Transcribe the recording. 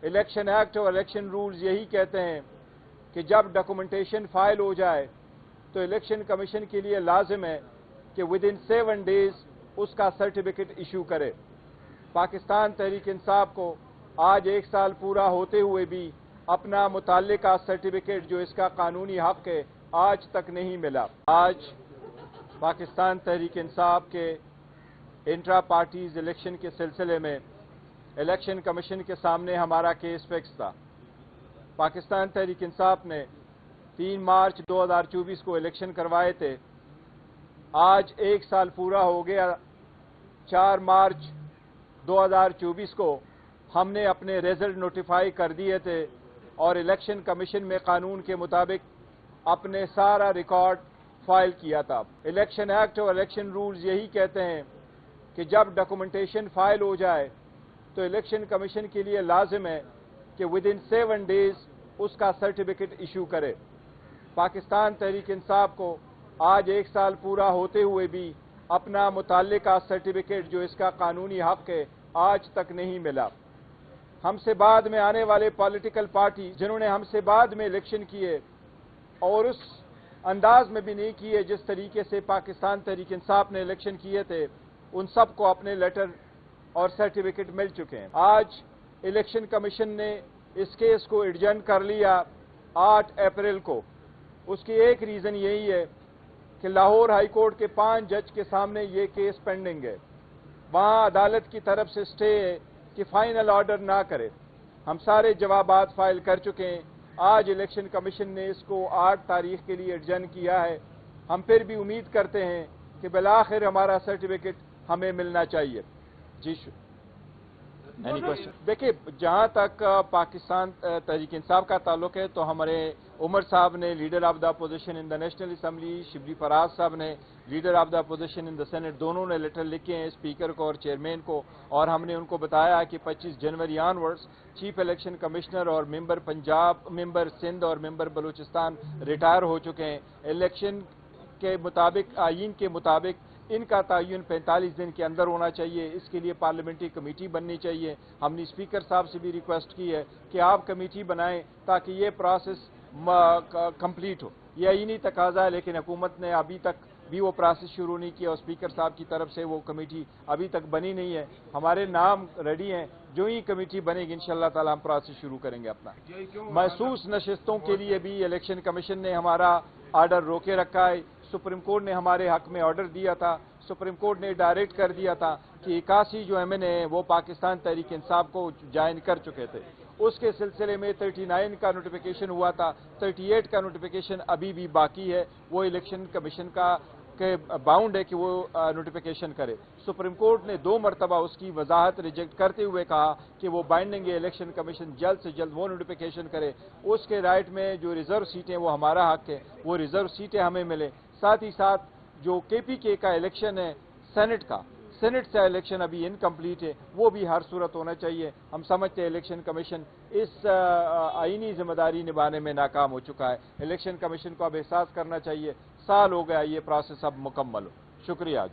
Election act और election rules यही कहते हैं कि जब डॉक्यूमेंटेशन फाइल हो जाए तो इलेक्शन कमीशन के लिए लाजिम है कि विद इन 7 डेज उसका सर्टिफिकेट इशू करे। पाकिस्तान तहरीक इंसाफ को आज 1 साल पूरा होते हुए भी अपना मुताल्लिका सर्टिफिकेट जो इसका कानूनी हक है आज तक नहीं मिला। आज पाकिस्तान तहरीक इंसाफ के इंट्रा पार्टीज इलेक्शन के सिलसिले में इलेक्शन कमीशन के सामने हमारा केस फिक्स था। पाकिस्तान तहरीक इंसाफ ने 3 मार्च 2024 को इलेक्शन करवाए थे। आज 1 साल पूरा हो गया। 4 मार्च 2024 को हमने अपने रिजल्ट नोटिफाई कर दिए थे और इलेक्शन कमीशन में कानून के मुताबिक अपने सारा रिकॉर्ड फाइल किया था। इलेक्शन एक्ट और इलेक्शन रूल्स यही कहते हैं कि जब डॉक्यूमेंटेशन फाइल हो जाए तो इलेक्शन कमीशन के लिए लाजिम है कि विद इन 7 डेज उसका सर्टिफिकेट इशू करे। पाकिस्तान तहरीक इंसाफ को आज 1 साल पूरा होते हुए भी अपना मुताल्लिका सर्टिफिकेट जो इसका कानूनी हक है आज तक नहीं मिला। हमसे बाद में आने वाले पॉलिटिकल पार्टी जिन्होंने हमसे बाद में इलेक्शन किए और उस अंदाज में भी नहीं किए जिस तरीके से पाकिस्तान तहरीक इंसाफ ने इलेक्शन किए थे, उन सबको अपने लेटर और सर्टिफिकेट मिल चुके हैं। आज इलेक्शन कमीशन ने इस केस को एडजर्न कर लिया 8 अप्रैल को। उसकी एक रीज़न यही है कि लाहौर हाई कोर्ट के 5 जज के सामने ये केस पेंडिंग है। वहाँ अदालत की तरफ से स्टे है कि फाइनल ऑर्डर ना करे। हम सारे जवाबात फाइल कर चुके हैं। आज इलेक्शन कमीशन ने इसको 8 तारीख के लिए एडजर्न किया है। हम फिर भी उम्मीद करते हैं कि बिलाखिर हमारा सर्टिफिकेट हमें मिलना चाहिए। जी एनी क्वेश्चन? देखिए, जहाँ तक पाकिस्तान तहरीक इंसाफ का ताल्लुक है तो हमारे उमर साहब ने leader of the opposition in the national assembly, Shibli Faraz साहब ने leader of the opposition in the senate, दोनों ने लेटर लिखे हैं स्पीकर को और चेयरमैन को, और हमने उनको बताया कि 25 जनवरी ऑनवर्ड्स चीफ इलेक्शन कमिश्नर और मेंबर पंजाब, मेंबर सिंध और मेंबर बलूचिस्तान रिटायर हो चुके हैं। इलेक्शन के मुताबिक, आईन के मुताबिक इनका तयन 45 दिन के अंदर होना चाहिए। इसके लिए पार्लियामेंट्री कमेटी बननी चाहिए। हमने स्पीकर साहब से भी रिक्वेस्ट की है कि आप कमेटी बनाएं ताकि ये प्रोसेस कंप्लीट हो। यह आईनी तकाजा है, लेकिन हुकूमत ने अभी तक भी वो प्रोसेस शुरू नहीं किया और स्पीकर साहब की तरफ से वो कमेटी अभी तक बनी नहीं है। हमारे नाम रेडी हैं, जो ही कमेटी बनेगी इंशाअल्लाह ताला हम प्रोसेस शुरू करेंगे अपना। महसूस नशिस्तों के लिए भी इलेक्शन कमीशन ने हमारा ऑर्डर रोके रखा है। सुप्रीम कोर्ट ने हमारे हक में ऑर्डर दिया था। सुप्रीम कोर्ट ने डायरेक्ट कर दिया था कि 81 जो एमएनए हैं वो पाकिस्तान तहरीक इंसाफ को ज्वाइन कर चुके थे। उसके सिलसिले में 39 का नोटिफिकेशन हुआ था, 38 का नोटिफिकेशन अभी भी बाकी है। वो इलेक्शन कमीशन का के बाउंड है कि वो नोटिफिकेशन करे। सुप्रीम कोर्ट ने 2 मरतबा उसकी वजाहत रिजेक्ट करते हुए कहा कि वो बाइंडिंग है, इलेक्शन कमीशन जल्द से जल्द वो नोटिफिकेशन करे। उसके राइट में जो रिजर्व सीटें वो हमारा हक है, वो रिजर्व सीटें हमें मिले। साथ ही साथ जो केपीके का इलेक्शन है सेनेट से इलेक्शन अभी इनकम्प्लीट है, वो भी हर सूरत होना चाहिए। हम समझते हैं इलेक्शन कमीशन इस आईनी जिम्मेदारी निभाने में नाकाम हो चुका है। इलेक्शन कमीशन को अब एहसास करना चाहिए, साल हो गया ये प्रोसेस अब मुकम्मल हो। शुक्रिया।